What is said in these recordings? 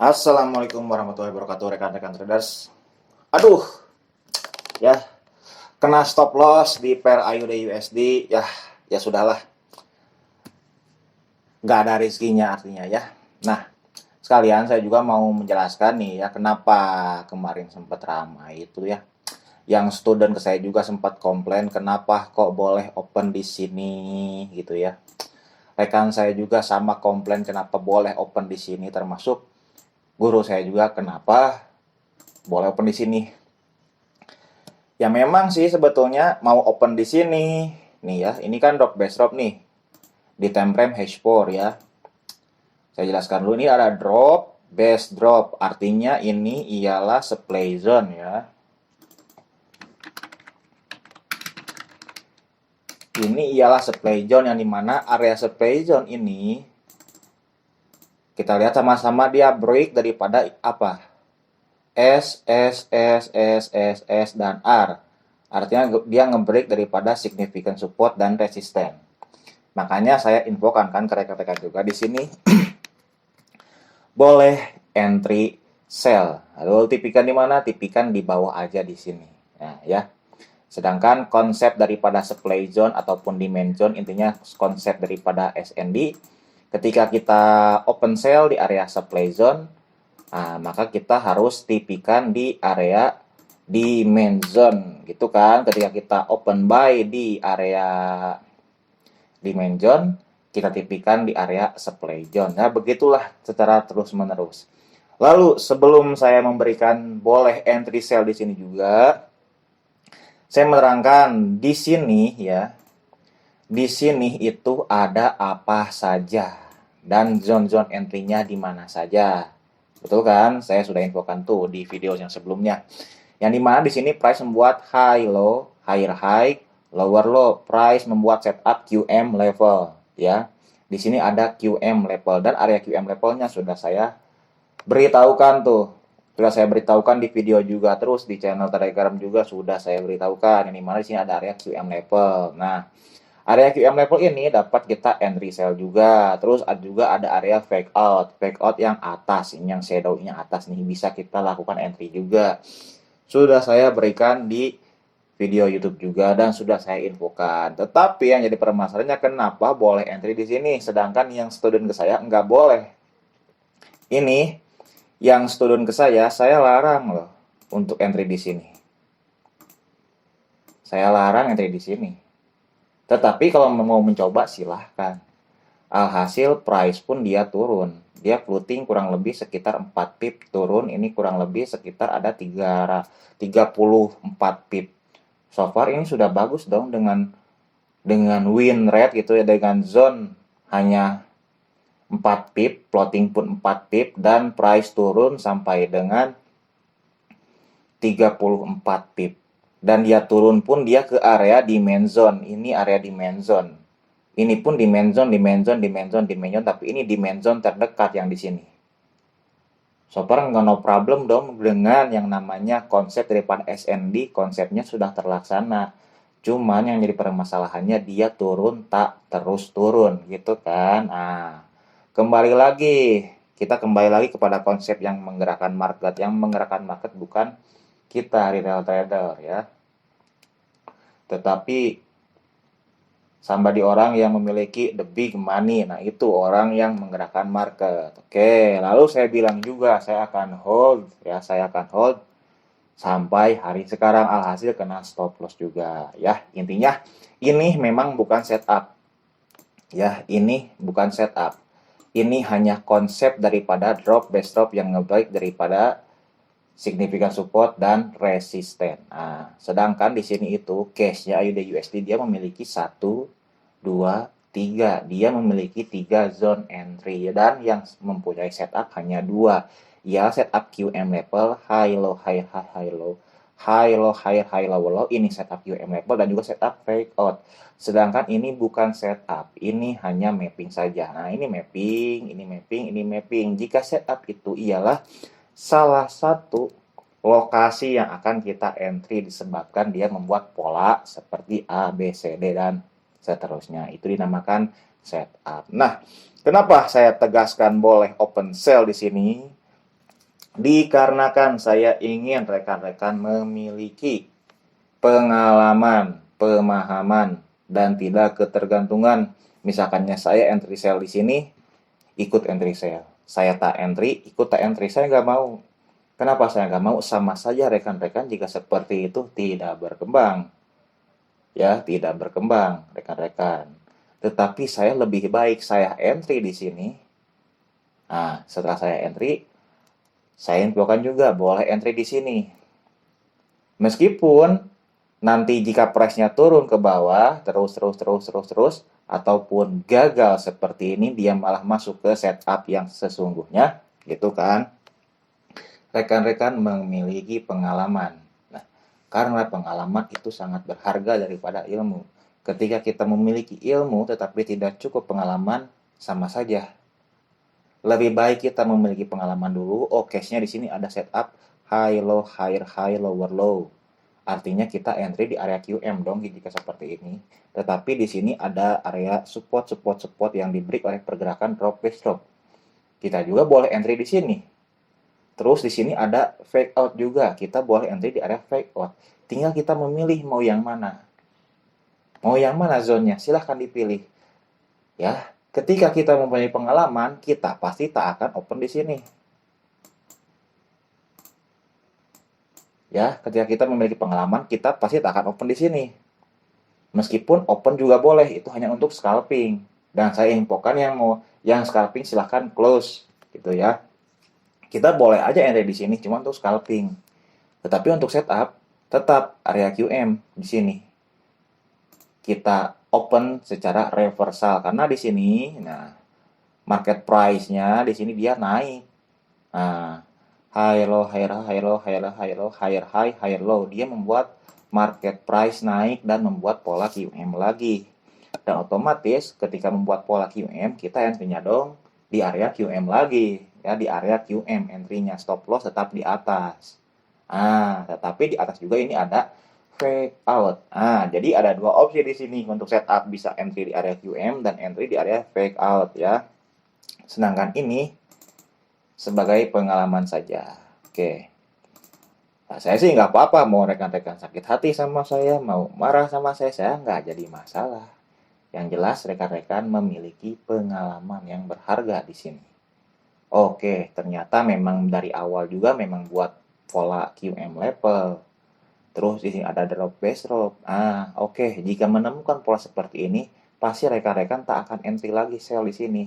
Assalamualaikum warahmatullahi wabarakatuh rekan-rekan traders. Aduh, ya kena stop loss di pair AUD USD. Ya sudahlah, nggak ada rezekinya artinya ya. Nah, sekalian saya juga mau menjelaskan nih ya kenapa kemarin sempat ramai itu ya. Yang student ke saya juga sempat komplain kenapa kok boleh open di sini gitu ya. Rekan saya juga sama komplain kenapa boleh open di sini, termasuk guru saya juga kenapa boleh open di sini. Ya memang sih sebetulnya mau open di sini. Nih ya, ini kan drop base drop nih. Di time frame H4 ya. Saya jelaskan dulu, ini ada drop base drop. Artinya ini ialah supply zone ya. Ini ialah supply zone yang dimana area supply zone ini kita lihat sama-sama dia break daripada apa? S, dan R. Artinya dia nge-break daripada significant support dan resistance. Makanya saya infokan kan ke rekan-rekan juga di sini boleh entry sell. Lalu tipikan di mana? Tipikan di bawah aja di sini. Nah, ya. Sedangkan konsep daripada supply zone ataupun demand zone intinya konsep daripada SND ketika kita open sell di area supply zone, maka kita harus tipikan di area demand zone gitu kan. Ketika kita open buy di area demand zone, kita tipikan di area supply zone. Nah, begitulah secara terus-menerus. Lalu sebelum saya memberikan boleh entry sell di sini juga, saya menerangkan di sini ya. Di sini itu ada apa saja dan zone-zone entry-nya di mana saja. Betul kan? Saya sudah infokan tuh di video yang sebelumnya. Yang dimana di sini price membuat high low, higher high, lower low. Price membuat setup QM level ya. Di sini ada QM level dan area QM levelnya sudah saya beritahukan tuh. Sudah saya beritahukan di video juga, terus di channel Telegram juga sudah saya beritahukan. Ini mana di sini ada area QM level. Nah, area QM level ini dapat kita entry sell juga. Terus juga ada area fake out. Fake out yang atas, ini yang shadow-nya atas nih bisa kita lakukan entry juga. Sudah saya berikan di video YouTube juga dan sudah saya infokan. Tetapi yang jadi permasalahannya kenapa boleh entry di sini sedangkan yang student ke saya nggak boleh. Ini yang student ke saya larang loh untuk entry di sini. Saya larang entry di sini. Tetapi kalau mau mencoba silahkan. Alhasil price pun dia turun. Dia floating kurang lebih sekitar 4 pip turun. Ini kurang lebih sekitar ada 34 pip. So far ini sudah bagus dong dengan win rate gitu ya, dengan zone hanya 4 pip, floating pun 4 pip dan price turun sampai dengan 34 pip. Dan dia turun pun dia ke area demand zone. Ini area demand zone. Ini pun demand zone, tapi ini demand zone terdekat yang di sini. So far nggak no problem dong dengan yang namanya konsep daripada SND, konsepnya sudah terlaksana. Cuman yang jadi permasalahannya dia turun tak terus turun gitu kan. Kita kembali lagi kepada konsep yang menggerakkan market. Yang menggerakkan market bukan kita retail trader ya. Tetapi somebody orang yang memiliki the big money. Nah, itu orang yang menggerakkan market. Oke, lalu saya bilang juga saya akan hold sampai hari sekarang. Alhasil kena stop loss juga ya. Intinya ini memang bukan setup. Ya, ini bukan setup. Ini hanya konsep daripada drop base drop yang ngebaik daripada significant support dan resisten. Sedangkan di sini itu case-nya AUD USD dia memiliki 1, 2, 3. Dia memiliki 3 zone entry dan yang mempunyai setup hanya 2. Ya, setup QM level, high low, high high, high low. High low, high high, low low. Ini setup QM level dan juga setup fake out. Sedangkan ini bukan setup, ini hanya mapping saja. Nah, ini mapping, ini mapping, ini mapping. Jika setup itu ialah salah satu lokasi yang akan kita entry disebabkan dia membuat pola seperti A, B, C, D, dan seterusnya. Itu dinamakan setup. Nah, kenapa saya tegaskan boleh open sell di sini? Dikarenakan saya ingin rekan-rekan memiliki pengalaman, pemahaman, dan tidak ketergantungan. Misalkannya saya entry sale di sini, ikut entry sale. Saya tak entry, ikut tak entry. Saya nggak mau. Kenapa saya nggak mau? Sama saja rekan-rekan jika seperti itu tidak berkembang. Ya, tidak berkembang rekan-rekan. Tetapi saya lebih baik saya entry di sini. Nah, setelah saya entry, saya infokan juga boleh entry di sini. Meskipun nanti jika price-nya turun ke bawah terus ataupun gagal seperti ini dia malah masuk ke setup yang sesungguhnya gitu kan. Rekan-rekan memiliki pengalaman. Nah, karena pengalaman itu sangat berharga daripada ilmu. Ketika kita memiliki ilmu tetapi tidak cukup pengalaman, sama saja. Lebih baik kita memiliki pengalaman dulu. Oh, case-nya di sini ada setup high low higher high lower low. Artinya kita entry di area QM dong jika seperti ini. Tetapi di sini ada area support yang diberi oleh pergerakan drop base drop. Kita juga boleh entry di sini. Terus di sini ada fake out juga. Kita boleh entry di area fake out. Tinggal kita memilih mau yang mana. Mau yang mana zone-nya? Silahkan dipilih. Ya, ketika kita mempunyai pengalaman, kita pasti tak akan open di sini. Ya, ketika kita memiliki pengalaman, kita pasti tak akan open di sini. Meskipun open juga boleh, itu hanya untuk scalping. Dan saya infokan yang scalping silahkan close, gitu ya. Kita boleh aja entry di sini, cuma untuk scalping. Tetapi untuk setup, tetap area QM di sini. Kita open secara reversal karena di sini, nah market price-nya di sini dia naik. Nah, high low higher high low higher high low higher high higher low, dia membuat market price naik dan membuat pola QM lagi. Dan otomatis ketika membuat pola QM, kita entry-nya dong di area QM lagi. Ya, di area QM entry-nya, stop loss tetap di atas. Tetapi di atas juga ini ada fake out. Jadi ada dua opsi di sini untuk setup, bisa entry di area QM dan entry di area fake out ya. Sedangkan ini sebagai pengalaman saja. Oke. Nah, saya sih nggak apa-apa mau rekan-rekan sakit hati sama saya, mau marah sama saya nggak jadi masalah. Yang jelas rekan-rekan memiliki pengalaman yang berharga di sini. Oke, ternyata memang dari awal juga memang buat pola QM level. Terus di sini ada drop base drop. Oke, jika menemukan pola seperti ini, pasti rekan-rekan tak akan entry lagi sell di sini.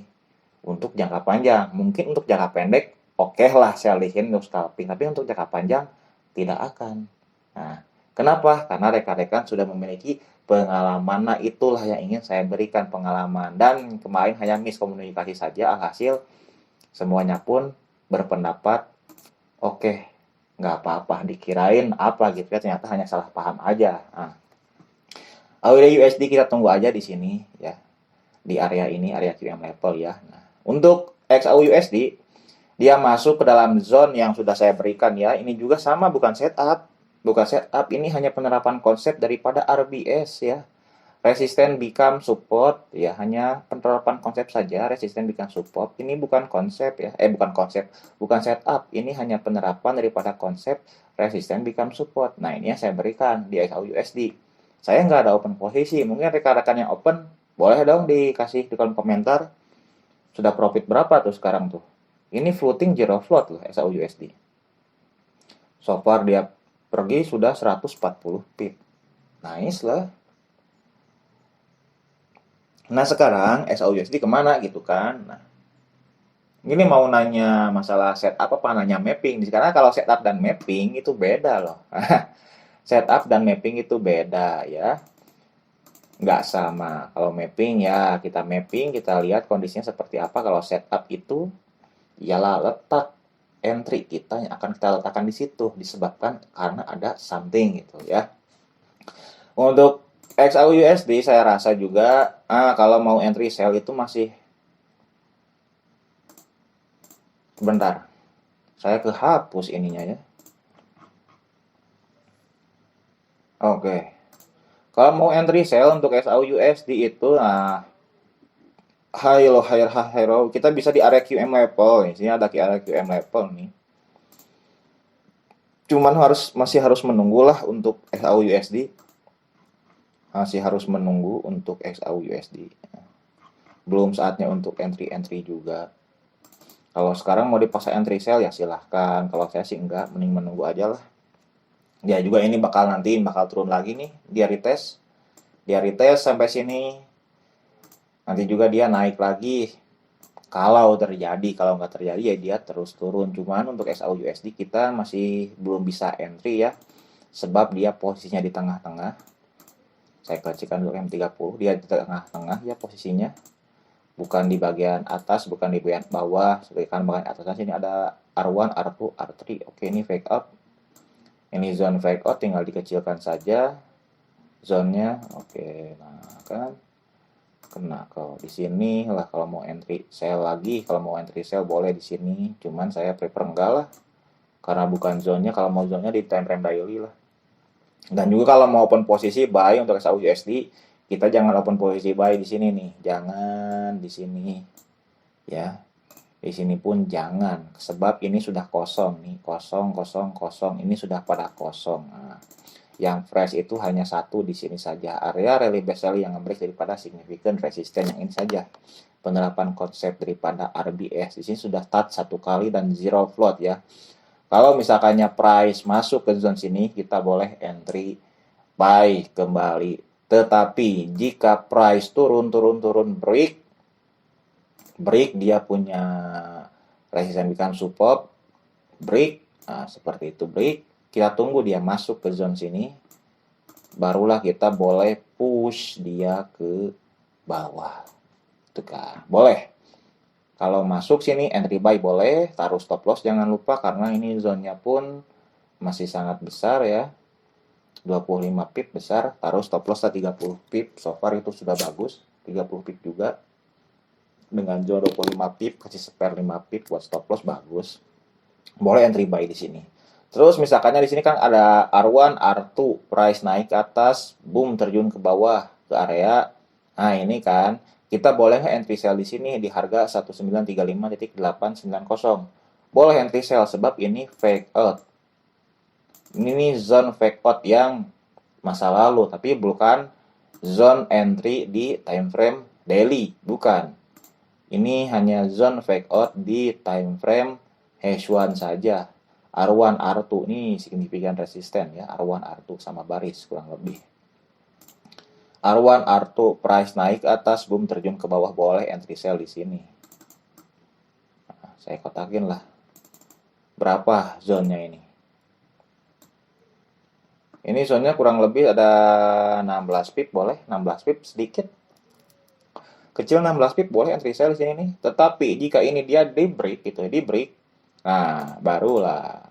Untuk jangka panjang, mungkin untuk jangka pendek, oke lah sell di sini untuk scalping, tapi untuk jangka panjang tidak akan. Nah, kenapa? Karena rekan-rekan sudah memiliki pengalaman. Nah, itulah yang ingin saya berikan pengalaman. Dan kemarin hanya miskomunikasi saja, alhasil semuanya pun berpendapat, oke, nggak apa-apa, dikirain apa gitu ya, ternyata hanya salah paham aja. AUD USD kita tunggu aja di sini ya, di area ini, area QM level ya. Nah, untuk XAU USD, dia masuk ke dalam zone yang sudah saya berikan ya. Ini juga sama, bukan setup. Bukan setup, ini hanya penerapan konsep daripada RBS ya. Resisten become support ya, hanya penerapan konsep saja. Resisten become support ini bukan konsep ya, bukan setup. Ini hanya penerapan daripada konsep resisten become support. Nah, ini yang saya berikan di XAU USD. Saya nggak ada open posisi, mungkin rekan-rekan yang open boleh dong dikasih di kolom komentar. Sudah profit berapa tuh sekarang tuh? Ini floating zero float loh XAU USD. So far dia pergi sudah 140 pip. Nice lah. Nah, sekarang SAUSD kemana gitu kan. Nah, ini mau nanya masalah setup apa nanya mapping. Karena kalau setup dan mapping itu beda loh. Setup dan mapping itu beda ya. Nggak sama. Kalau mapping ya kita mapping, kita lihat kondisinya seperti apa. Kalau setup itu ialah letak entry kita yang akan kita letakkan di situ. Disebabkan karena ada something gitu ya. Untuk XAU USD saya rasa juga kalau mau entry sell itu masih bentar. Saya kehapus ininya ya. Oke. Kalau mau entry sell untuk XAU USD itu high low higher high low kita bisa di area QM level. Di sini ada area QM level nih. Cuman masih harus menunggu lah untuk XAUUSD. Masih harus menunggu untuk XAUUSD. Belum saatnya untuk entry-entry juga. Kalau sekarang mau dipaksa entry sell ya silahkan. Kalau saya sih enggak, mending menunggu aja lah. Dia juga ini bakal turun lagi nih. Dia retest sampai sini. Nanti juga dia naik lagi. Kalau nggak terjadi ya dia terus turun. Cuman untuk XAUUSD kita masih belum bisa entry ya. Sebab dia posisinya di tengah-tengah. Saya kecikan dulu M30, dia di tengah-tengah ya posisinya. Bukan di bagian atas, bukan di bagian bawah. Seperti kan bagian atasnya sini ada R1, R2, R3. Oke, ini fake out. Ini zone fake out, tinggal dikecilkan saja zonnya. Oke, nah kan kena kalau di sini lah. Kalau mau entry sell lagi, kalau mau entry sell boleh di sini. Cuman saya prefer enggak lah, karena bukan zonnya. Kalau mau zonnya di time frame daily lah. Dan juga kalau mau open posisi buy untuk XAUUSD, kita jangan open posisi buy di sini nih. Jangan di sini. Ya. Di sini pun jangan, sebab ini sudah kosong nih. Kosong, kosong, kosong. Ini sudah pada kosong. Nah, yang fresh itu hanya satu di sini saja. Area rally best rally yang nge-break daripada significant resistance yang ini saja. Penerapan konsep daripada RBS. Di sini sudah touch satu kali dan zero float ya. Kalau misalkannya price masuk ke zone sini, kita boleh entry buy kembali. Tetapi jika price turun break dia punya resistance become support, break, nah seperti itu break, kita tunggu dia masuk ke zone sini, barulah kita boleh push dia ke bawah. Itu kan, boleh. Kalau masuk sini entry buy boleh, taruh stop loss jangan lupa karena ini zonnya pun masih sangat besar ya. 25 pip besar, taruh stop loss 30 pip. So far itu sudah bagus, 30 pip juga. Dengan zone 25 pip, kasih spare 5 pip buat stop loss bagus. Boleh entry buy di sini. Terus misalkannya di sini kan ada R1, R2, price naik ke atas, boom terjun ke bawah ke area. Nah, ini kan kita boleh entry sell di sini di harga 1935.890. Boleh entry sell sebab ini fake out. Ini zone fake out yang masa lalu, tapi bukan zone entry di time frame daily, bukan. Ini hanya zone fake out di time frame H1 saja. R1, R2 ini signifikan resisten ya. R1, R2 sama baris kurang lebih. R1, R2 price naik ke atas, boom terjun ke bawah, boleh entry sell di sini. Nah, saya kotakin lah. Berapa zonnya ini? Ini zonnya kurang lebih ada 16 pip, boleh 16 pip sedikit. Kecil 16 pip boleh entry sell di sini nih. Tetapi jika ini dia di break gitu, di break. Nah, barulah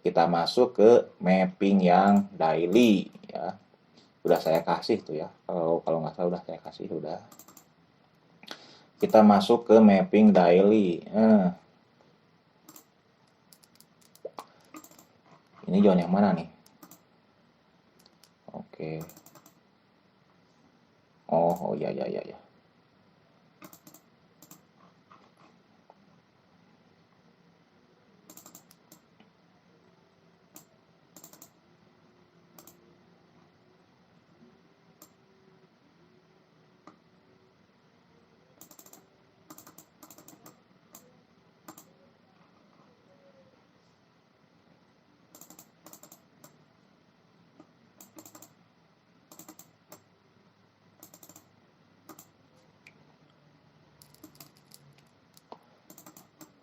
kita masuk ke mapping yang daily ya. Udah saya kasih tuh ya. Kalau nggak salah udah saya kasih udah. Kita masuk ke mapping daily. Ini zone yang mana nih? Oke. Oh ya ya ya ya.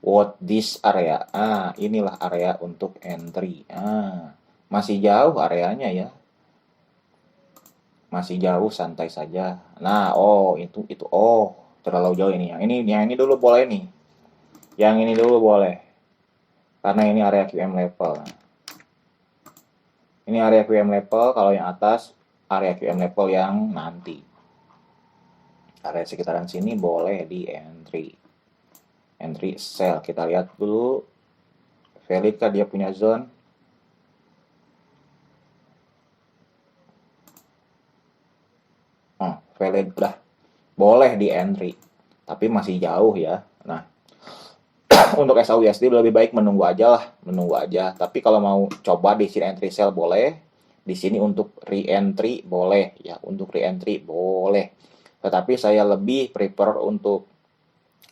What this area? Inilah area untuk entry. Masih jauh areanya ya. Masih jauh, santai saja. Nah, terlalu jauh ini. Yang ini dulu boleh nih. Yang ini dulu boleh. Karena ini area QM level. Ini area QM level, kalau yang atas area QM level yang nanti. Area sekitaran sini boleh di entry. Entry sell. Kita lihat dulu valid kah dia punya zone. Valid udah. Boleh di entry. Tapi masih jauh ya. Nah, Untuk SAUSD lebih baik menunggu aja lah, menunggu aja. Tapi kalau mau coba di sini entry sell boleh, di sini untuk re-entry boleh ya, untuk re-entry boleh. Tetapi saya lebih prefer untuk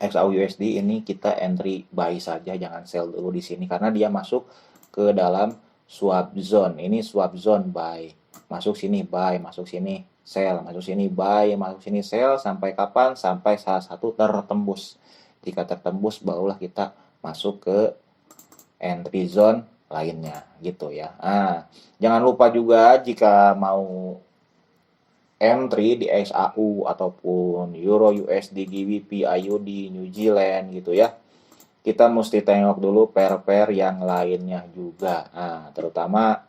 XAUUSD ini kita entry buy saja, jangan sell dulu di sini karena dia masuk ke dalam swap zone. Ini swap zone buy. Masuk sini buy, masuk sini sell, masuk sini buy, masuk sini sell sampai kapan? Sampai salah satu tertembus. Jika tertembus barulah kita masuk ke entry zone lainnya gitu ya. Nah, jangan lupa juga jika mau entry di XAU ataupun Euro, USD, GBP, IUD, New Zealand gitu ya. Kita mesti tengok dulu pair-pair yang lainnya juga. Nah, terutama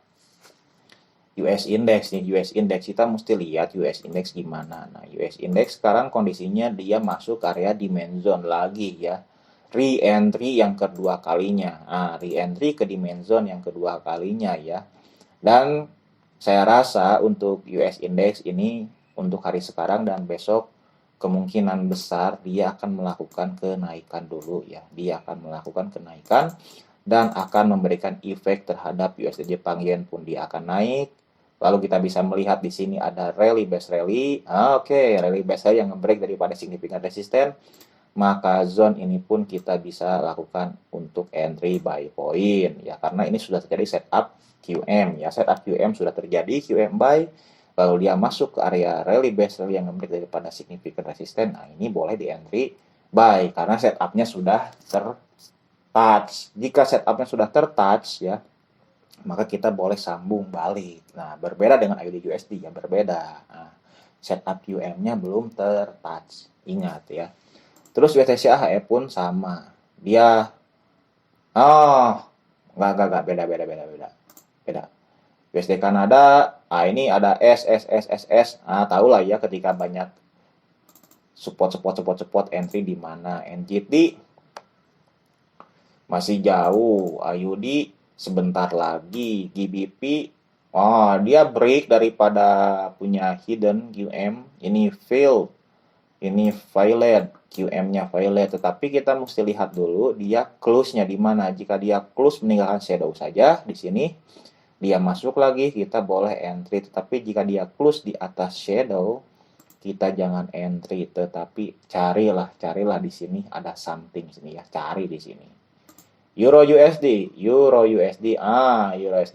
US Index nih, US Index kita mesti lihat US Index gimana. Nah, US Index sekarang kondisinya dia masuk area demand zone lagi ya. Re-entry yang kedua kalinya. Nah, re-entry ke demand zone yang kedua kalinya ya. Dan saya rasa untuk US Index ini untuk hari sekarang dan besok kemungkinan besar dia akan melakukan kenaikan dulu ya. Dia akan melakukan kenaikan dan akan memberikan efek terhadap USD Jepang Yen pun dia akan naik. Lalu kita bisa melihat di sini ada rally base rally. Oke, rally base rally yang nge-break daripada signifikan resisten. Maka zone ini pun kita bisa lakukan untuk entry buy point ya, karena ini sudah terjadi setup QM ya, setup QM sudah terjadi, QM buy, lalu dia masuk ke area rally base rally yang nge-break daripada signifikan resisten. Nah, ini boleh di entry buy karena setupnya sudah tertouch. Jika setupnya sudah tertouch ya, maka kita boleh sambung balik. Nah, berbeda dengan IUD USD ya, berbeda. Nah, setup QM-nya belum tertouch. Ingat ya. Terus USD AHE pun sama. Dia enggak beda. USD Kanada, ini ada S. Tahu lah ya ketika banyak support entry di mana. NGT masih jauh, IUD sebentar lagi, GBP dia break daripada punya hidden QM, ini failed. Ini violet, QM-nya violet, tetapi kita mesti lihat dulu dia close-nya di mana. Jika dia close meninggalkan shadow saja di sini, dia masuk lagi, kita boleh entry. Tetapi jika dia close di atas shadow, kita jangan entry, tetapi carilah di sini ada something sini ya, cari di sini. Euro USD, Euro USD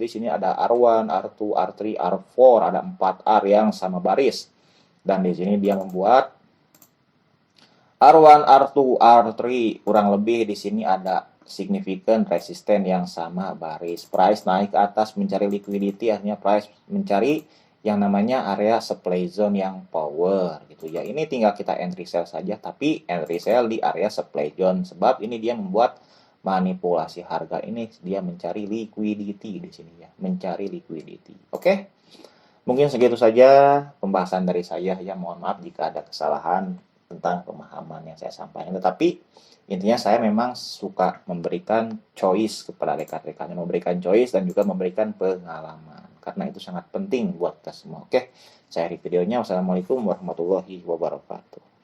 sini ada R1, R2, R3, R4, ada 4 R yang sama baris. Dan di sini dia membuat R1, R2, R3 kurang lebih di sini ada significant resisten yang sama baris. Price naik ke atas mencari liquidity, artinya price mencari yang namanya area supply zone yang power gitu ya. Ini tinggal kita entry sell saja, tapi entry sell di area supply zone sebab ini dia membuat manipulasi harga, ini dia mencari liquidity di sini ya, mencari liquidity. Oke. Mungkin segitu saja pembahasan dari saya ya. Mohon maaf jika ada kesalahan tentang pemahaman yang saya sampaikan. Tetapi intinya saya memang suka memberikan choice kepada rekan-rekan, memberikan choice dan juga memberikan pengalaman. Karena itu sangat penting buat kita semua. Oke, saya akhiri videonya. Wassalamualaikum warahmatullahi wabarakatuh.